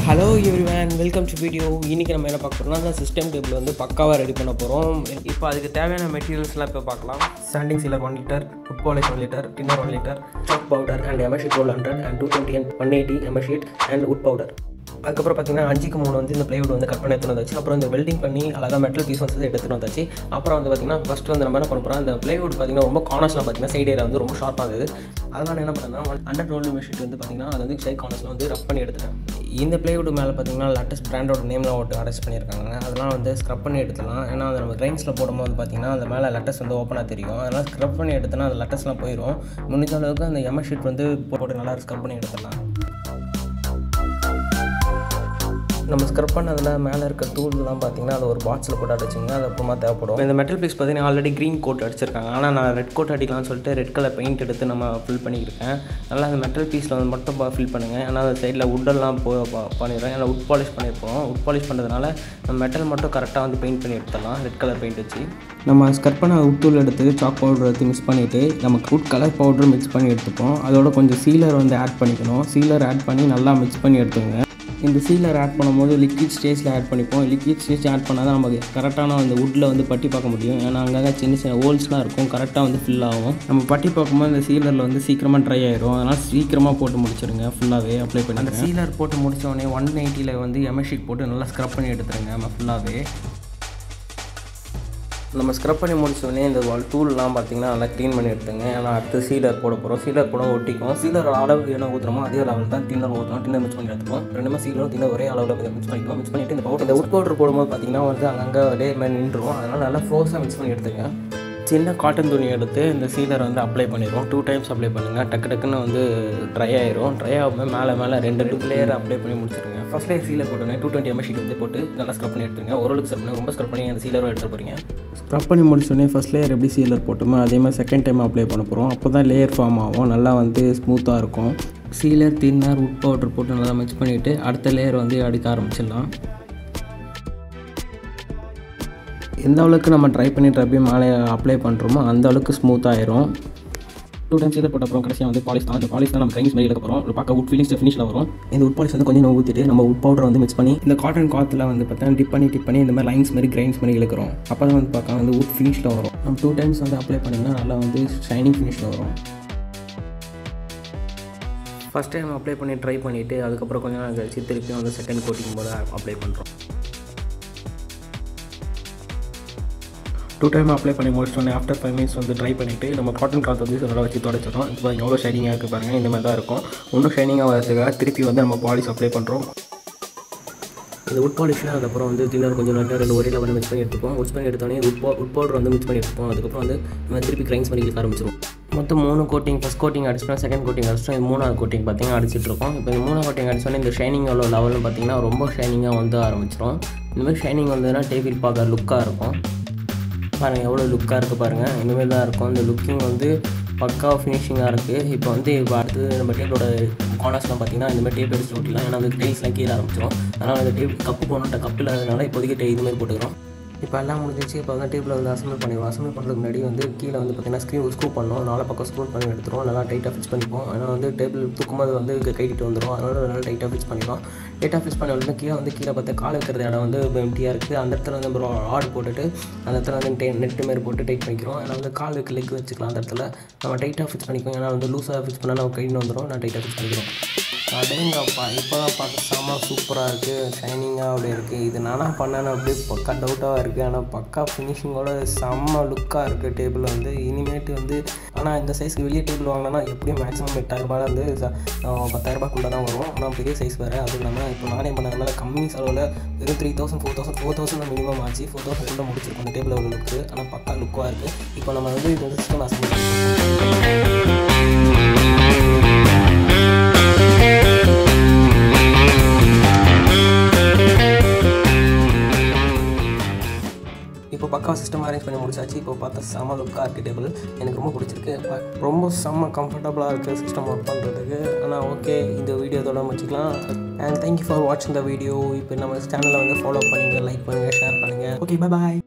Hello everyone, welcome to video. இன்னைக்கு நம்ம என்ன பார்க்க போறோம்னா சிஸ்டம் டேபிள் வந்து பக்காவா ரெடி பண்ண போறோம். இப்போ அதுக்கு தேவையான மெட்டீரியல்ஸ்லாம் இப்போ பார்க்கலாம். சாண்டிங் சீலர் 1 லிட்டர், ஃபுட் polish 1 litre, thinner 1 litre, chalk powder and MS sheet 100 and 220 and 180 MS sheet and wood powder. அதுக்கப்புறம் பார்த்தீங்கன்னா 5க்கு 3 வந்து இந்த பிளைவுட் வந்து கட் பண்ணி எடுத்துகிட்டு வந்தாச்சு. அப்புறம் இந்த வெல்டிங் பண்ணி அழகாக மெட்டல் பீஸ் வந்து எடுத்துகிட்டு வந்தாச்சு. அப்புறம் வந்து பார்த்திங்கன்னா ஃபஸ்ட்டு வந்து நம்ம என்ன பண்ண போகிறோம், அந்த பிளைவுட் பார்த்திங்கன்னா ரொம்ப கார்னர்ஸ்லாம் பார்த்திங்கன்னா சைடு ஏரியா வந்து ரொம்ப ஷார்ப்பாக இருந்தது. அதனால் என்ன பண்ணேன்னா 100 ரோல் ஷீட் வந்து பார்த்திங்கன்னா அது வந்து சைட் கார்னர்ஸில் வந்து ரப் பண்ணி எடுத்துட்டேன். இந்த பிளைவுட் மேலே பார்த்திங்கன்னா லேட்டஸ்ட் பிராண்டோட நேம்லாம் ஓட்டு அரெஸ்ட் பண்ணியிருக்காங்க. அதெல்லாம் வந்து ஸ்க்ரப் பண்ணி எடுத்துலாம். ஏன்னா அது நம்ம கிரைன்ஸில் போடும்போது பார்த்திங்கன்னா அந்த மேலே லெட்டஸ் வந்து ஓப்பனாக தெரியும். அதனால் ஸ்க்ரப் பண்ணி எடுத்தோன்னா அந்த லெட்டஸ்லாம் போயிடும். முடிஞ்ச அளவுக்கு அந்த MS ஷீட் வந்து போட்டு நல்லா ஸ்க்ரப் பண்ணி எடுத்துடலாம். நம்ம ஸ்க்ரப் பண்ணதில் மேலே இருக்க தூள்லாம் பார்த்திங்கன்னா அது ஒரு பாக்ஸில் போட்டு அடிச்சிங்க. அது அப்புறமா தேவைப்படும். இந்த மெட்டல் பீஸ் பார்த்திங்கன்னா ஆல்ரெடி க்ரீன் கோட் அடிச்சிருக்காங்க. ஆனால் நான் ரெட் கோட் அடிக்கலாம்னு சொல்லிட்டு ரெட் கலர் பெயிண்ட் எடுத்து நம்ம ஃபில் பண்ணியிருக்கேன். நல்லா அந்த மெட்டல் பீஸில் வந்து மட்டும் ஃபில் பண்ணுங்கள். ஏன்னா அந்த சைடில் உட்டெல்லாம் பண்ணிடுறேன். ஏன்னா உட் பாலிஷ் பண்ணியிருப்போம். உட் பாலிஷ் பண்ணுறதுனால நம்ம மெட்டல் மட்டும் கரெக்டாக வந்து பெயிண்ட் பண்ணி எடுத்துடலாம் ரெட் கலர் பெயிண்ட் வச்சு. நம்ம ஸ்க்ரப் பண்ண உட் தூள் எடுத்து சாக் பவுடர் எடுத்து மிக்ஸ் பண்ணிவிட்டு நமக்கு உட் கலர் பவுடர் மிக்ஸ் பண்ணி எடுத்துப்போம். அதோட கொஞ்சம் சீலர் வந்து ஆட் பண்ணிக்கணும். சீலர் ஆட் பண்ணி நல்லா மிக்ஸ் பண்ணி எடுத்துங்க. இந்த சீலர் ஆட் பண்ணும்போது லிக்விட் ஸ்டேஜில் ஆட் பண்ணிப்போம். லிக்விட் ஸ்டேஜ் ஆட் பண்ணால் தான் நமக்கு கரெக்டான அந்த வுட்டில் வந்து பட்டி பார்க்க முடியும். ஏன்னா அங்கே சின்ன சின்ன ஹோல்ஸ்லாம் இருக்கும், கரெக்டாக வந்து ஃபில் ஆகும். நம்ம பட்டி பார்க்கும்போது இந்த சீலரில் வந்து சீக்கிரமாக ட்ரை ஆயிடும். அதனால் சீக்கிரமாக போட்டு முடிச்சிடுங்க. ஃபுல்லாகவே அப்ளை பண்ணி அந்த சீலர் போட்டு முடித்தோடனே 180ல் வந்து MS sheet போட்டு நல்லா ஸ்க்ரப் பண்ணி எடுத்துருங்க. நம்ம ஃபுல்லாகவே நம்ம ஸ்க்ரப் பண்ணி முடிச்சோடனே இந்த டூல்லாம் பார்த்திங்கன்னா நல்லா க்ளீன் பண்ணி எடுத்துங்க. ஏன்னா அடுத்து சீலர் போட போகிறோம். சீலர் போட ஒட்டிக்கும். சீலர் அளவு என்ன ஊற்றுறோமோ அதே அளவில் தான் டின்னர் ஊற்றணும். டின்னர் மிக்ஸ் பண்ணி எடுத்துப்போம். ரெண்டுமே சீலரும் டின்னர் ஒரே அளவில் மிக்ஸ் பண்ணிக்கலாம். மிக்ஸ் பண்ணிவிட்டு இந்த உட் பவுடர் போடும்போது பார்த்திங்கன்னா வந்து அங்கங்கே டே மேலே நின்றுடும். அதனால் நல்லா ஃபோர்ஸாக மிக்ஸ் பண்ணி எடுத்துங்க. சின்ன காட்டன் துணி எடுத்து இந்த சீலர் வந்து அப்ளை பண்ணிடுவோம். 2 டைம்ஸ் அப்ளை பண்ணுங்கள். டக்குன்னு வந்து ட்ரை ஆயிரும். ட்ரை ஆகும்போது மேலே 2 லேயர் அப்ளை பண்ணி முடிச்சிருங்க. ஃபஸ்ட் லேயர் சீலர் போட்டோன்னே 220 MS sheet வந்து போட்டு நல்லா ஸ்க்ரப் பண்ணி எடுத்துருங்க. ஓரளவுக்கு ஸ்க்ரப் பண்ணி ரொம்ப ஸ்க்ரப் பண்ணி அந்த சீலரும் எடுத்து போகிறீங்க. ஸ்க்ரப் பண்ணி முடிச்சோடனே ஃபஸ்ட் லேயர் எப்படி சீலர் போட்டோமோ அதே மாதிரி செகண்ட் டைம் அப்ளை பண்ண போகிறோம். அப்போ தான் லேயர் ஃபார்ம் ஆகும். நல்லா வந்து ஸ்மூத்தாக இருக்கும். சீலர் டின்னர் உட் பவுடர் போட்டு நல்லா மிக்ஸ் பண்ணிவிட்டு அடுத்த லேயர் வந்து அடிக்க ஆரம்பிச்சிடலாம். எந்த அளவுக்கு நம்ம ட்ரை பண்ணி மேலே அப்ளை பண்ணுறோமோ அந்த அளவுக்கு ஸ்மூத்தாகிடும். 2 டைம்ஸ் சீலர் போட்ட அப்புறம் கடைசியாக வந்து பாலிஷ் தான். அந்த பாலிஷ் தான் நம்ம ட்ரைனிங்ஸ் மாதிரி எடுக்க போகிறோம். பார்க்க உட் ஃபினிஷில் வரும். இந்த உட் பாலிஷ் வந்து கொஞ்சம் ஊற்றிட்டு நம்ம உட் பவுடர் வந்து மிக்ஸ் பண்ணி இந்த காட்டன் கிளாத்தில் வந்து பார்த்தா டிப் பண்ணி இந்த மாதிரி லைன்ஸ் மாதிரி கிரைன்ஸ் மாதிரி இழுக்கிறோம். அப்போ தான் வந்து பார்க்க வந்து உட் ஃபினிஷில் வரும். நம்ம 2 டைம்ஸ் வந்து அப்ளை பண்ணிங்கன்னா நல்லா வந்து ஷைனிங் ஃபினிஷில் வரும். ஃபஸ்ட் டைம் அப்ளை பண்ணி ட்ரை பண்ணிவிட்டு அதுக்கப்புறம் கொஞ்சம் நாள் கழிச்சு திருப்பி வந்து செகண்ட் கோட்டிங் போல் அப்ளை பண்ணுறோம். 2 டைம் அப்ளை பண்ணி முடிச்சோடனே ஆஃப்டர் 5 மினிட்ஸ் வந்து ட்ரை பண்ணிவிட்டு நம்ம காட்டன் கிளாத் வந்து நல்லா வச்சு தொடச்சிடும். இப்போ எவ்வளோ ஷைனிங்காக இருக்குது பாருங்கள். இந்த மாதிரி தான் இருக்கும். இன்னும் ஷைனிங்காக வரதுக்காக திருப்பி வந்து நம்ம பாலிஷ் அப்ளை பண்ணுறோம். இந்த உட் பாலிஷில் அதுக்கப்புறம் வந்து டின்னர் கொஞ்சம் நல்லா 2 ஒரே லெவலில் மிக்ஸ் பண்ணி எடுத்துப்போம். மிக்ஸ் பண்ணி எடுத்தோடனே உட் பவுடர் வந்து மிக்ஸ் பண்ணி எடுத்துப்போம். அதுக்கப்புறம் வந்து நம்ம திருப்பி கிரைன்ஸ் பண்ணி இழுக்க ஆரம்பிச்சிடும். மொத்தம் 3 கோட்டிங். ஃபஸ்ட் கோட்டிங் அடிச்சிட்டோம், செகண்ட் கோட்டிங் அடிச்சிட்டோம், இது 3வது கோட்டிங் பார்த்திங்கன்னா அடிச்சிட்ருக்கோம். இப்போ இந்த 3வது கோட்டிங் அடிச்சோடனே இந்த ஷைனிங் எவ்வளோ லெவல்னு பார்த்திங்கன்னா ரொம்ப ஷைனிங்காக வந்து ஆரம்பிச்சிடும். இந்தமாதிரி ஷைனிங் வந்ததுன்னா டேபிள் பார்க்க லுக்காக இருக்கும். பாருங்கள் எவ்வளோ லுக்காக இருக்குது பாருங்கள். இந்தமாரி தான் இருக்கும். இந்த லுக்கிங் வந்து பக்கா ஃபினிஷிங்காக இருக்குது. இப்போ அடுத்து நம்ம டேபிளோட கார்னர்ஸ்லாம் பார்த்திங்கன்னா இந்தமாதிரி டேபிள் அடிச்சு ஓட்டிலாம். ஏன்னா வந்து டைல்ஸ்லாம் கீழே ஆரம்பிச்சிடும். அதனால் அந்த டேபிள் கப்பு போகணுன்ற கப்பு இல்லாததுனால இப்போதைக்கு இதுமாதிரி போட்டுக்கிறோம். இப்போ எல்லாம் முடிஞ்சிச்சு. இப்போ வந்து டேபிள் வந்து அசம்பிள் பண்ணிடுவோம். அசம்பிள் பண்ணுறதுக்கு முன்னாடி வந்து கீழே வந்து பார்த்திங்கன்னா ஸ்க்ரூ பண்ணோம். 4 பக்கம் ஸ்க்ரூ பண்ணி எடுத்துருவோம். நல்லா டைட்டாக ஃபிக்ஸ் பண்ணிப்போம். ஆனால் வந்து டேபிள் தூக்கும்போது வந்து கைட்டு வந்துடும். அதனால் நல்லா டைட்டாக ஃபிக்ஸ் பண்ணிடுவோம். டைட்டாக ஃபிக்ஸ் பண்ணி வந்து கீழே பார்த்தா கால் வைக்கிறது இடம் வந்து எம்டியாக இருக்குது. அந்த இடத்துல வந்து அப்புறம் ஆட் போட்டுட்டு அந்த இடத்துல வந்து நெட்டு மாரி போட்டு டைட் பண்ணிக்கிறோம். ஏன்னா வந்து கால் வைக்க லெக் வச்சுக்கலாம். அந்த இடத்துல நம்ம டைட்டாக ஃபிக்ஸ் பண்ணிக்குவோம். ஏன்னா வந்து லூஸாக ஃபிக்ஸ் பண்ணால் நம்ம கைட்டு வந்துடும். நான் டைட்டாக ஃபிக்ஸ் பண்ணிக்கிறோம். அடேங்கப்பா இப்போ தான் பார்க்க செம்ம சூப்பராக இருக்குது. ஷைனிங்காக அப்படியே இருக்குது. இது நானாக பண்ணேன்னு அப்படியே பக்கா டவுட்டாக இருக்குது. ஆனால் பக்கா ஃபினிஷிங்கோட செம்ம லுக்காக இருக்குது டேபிள் வந்து. இனிமேட்டு வந்து ஆனால் இந்த சைஸ்க்கு வெளியே டேபிள் வாங்கினா எப்படியும் மேக்ஸிமம் 8000 ரூபாயிலேருந்து 10,000 தான் வரும். ஆனால் பெரிய சைஸ் வேறு. அதுவும் இல்லாமல் இப்போ நானே பண்ணதுனால கம்மி செலவில் வெறும் 3000 4000 மினிமம் ஆச்சு. 4000 முடிச்சிருக்கோம் அந்த டேபிள் அவ்வளோ லுக்கு. ஆனால் பக்கா லுக்காக இருக்குது. இப்போ நம்ம வந்து இது வந்து சிஸ்டம் அசம்பிள் இப்போ பக்கா சிஸ்டம் அரேஞ்ச் பண்ணி முடிச்சாச்சு. இப்போ பார்த்தா செம்ம லுக்காக இருக்குது டேபிள். எனக்கு ரொம்ப பிடிச்சிருக்கு. ரொம்ப செம்ம கம்ஃபர்டபுளாக இருக்குது சிஸ்டம் ஒர்க் பண்ணுறதுக்கு. ஆனால் ஓகே, இந்த வீடியோ இதோட முடிச்சிக்கலாம். அண்ட் தேங்க்யூ ஃபார் வாட்சிங் த வீடியோ. இப்போ நம்ம சேனலை வந்து ஃபாலோ பண்ணுங்கள், லைக் பண்ணுங்கள், ஷேர் பண்ணுங்கள். Okay, bye bye.